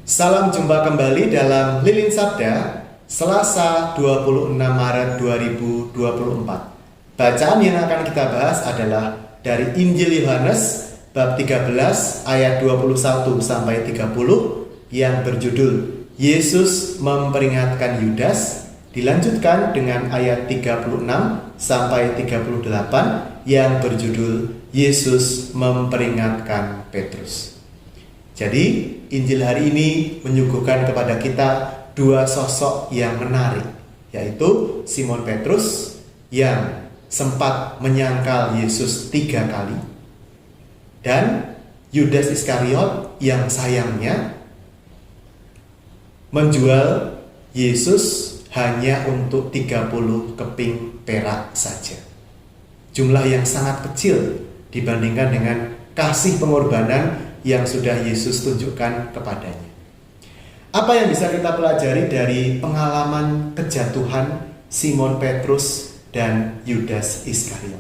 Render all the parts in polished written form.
Salam jumpa kembali dalam Lilin Sabda, Selasa 26 Maret 2024. Bacaan yang akan kita bahas adalah dari Injil Yohanes bab 13 ayat 21 sampai 30 yang berjudul Yesus memperingatkan Yudas, dilanjutkan dengan ayat 36 sampai 38 yang berjudul Yesus memperingatkan Petrus. Jadi Injil hari ini menyuguhkan kepada kita dua sosok yang menarik, yaitu Simon Petrus yang sempat menyangkal Yesus 3 kali, dan Yudas Iskariot yang sayangnya menjual Yesus hanya untuk 30 keping perak saja. Jumlah yang sangat kecil dibandingkan dengan kasih pengorbanan yang sudah Yesus tunjukkan kepadanya. Apa yang bisa kita pelajari dari pengalaman kejatuhan Simon Petrus dan Yudas Iskariot?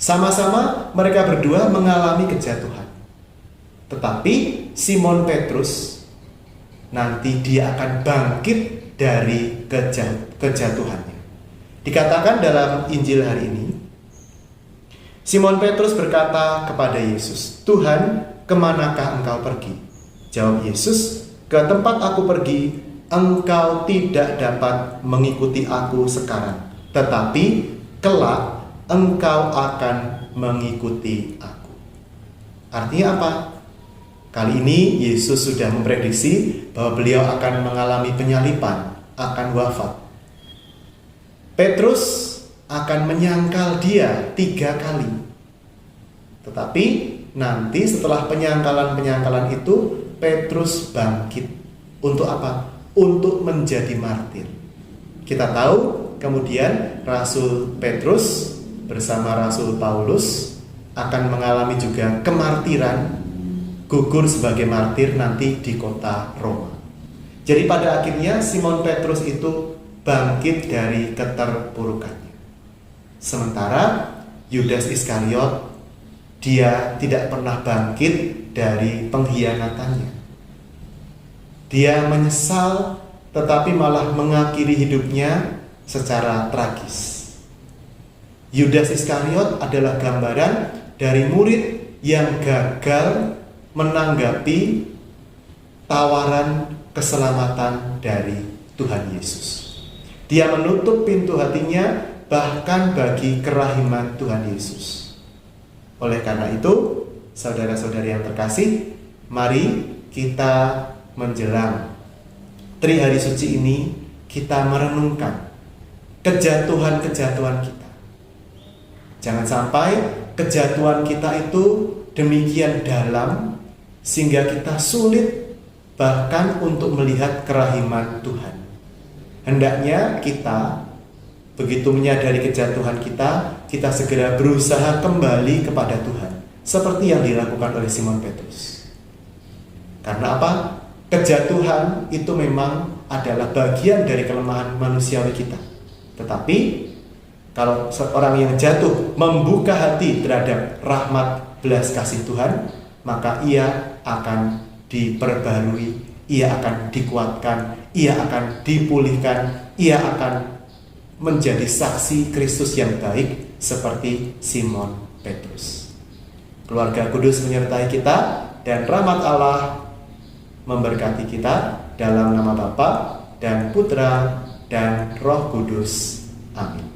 Sama-sama mereka berdua mengalami kejatuhan. Tetapi Simon Petrus nanti dia akan bangkit dari kejatuhannya. Dikatakan dalam Injil hari ini, Simon Petrus berkata kepada Yesus, "Tuhan, kemanakah engkau pergi?" Jawab Yesus, "Ke tempat aku pergi, engkau tidak dapat mengikuti aku sekarang, tetapi kelak engkau akan mengikuti aku." Artinya apa? Kali ini Yesus sudah memprediksi bahwa beliau akan mengalami penyaliban, akan wafat. Petrus akan menyangkal dia 3 kali. Tetapi nanti setelah penyangkalan itu, Petrus bangkit. Untuk apa? Untuk menjadi martir. Kita tahu kemudian Rasul Petrus bersama Rasul Paulus akan mengalami juga kemartiran, gugur sebagai martir nanti di kota Roma. Jadi pada akhirnya Simon Petrus itu bangkit dari keterpurukannya. Sementara Yudas Iskariot, dia tidak pernah bangkit dari pengkhianatannya. Dia menyesal tetapi malah mengakhiri hidupnya secara tragis. Yudas Iskariot adalah gambaran dari murid yang gagal menanggapi tawaran keselamatan dari Tuhan Yesus. Dia menutup pintu hatinya bahkan bagi kerahiman Tuhan Yesus. Oleh karena itu, saudara-saudari yang terkasih, mari kita menjelang Trihari Suci ini, kita merenungkan kejatuhan-kejatuhan kita. Jangan sampai kejatuhan kita itu demikian dalam sehingga kita sulit bahkan untuk melihat kerahiman Tuhan. Hendaknya kita begitu menyadari kejatuhan kita segera berusaha kembali kepada Tuhan, seperti yang dilakukan oleh Simon Petrus. Karena apa? Kejatuhan itu memang adalah bagian dari kelemahan manusiawi kita. Tetapi kalau seorang yang jatuh membuka hati terhadap rahmat belas kasih Tuhan, maka ia akan diperbarui, ia akan dikuatkan, ia akan dipulihkan, ia akan menjadi saksi Kristus yang baik seperti Simon Petrus. Keluarga kudus menyertai kita, dan rahmat Allah memberkati kita dalam nama Bapa dan Putra dan Roh Kudus. Amin.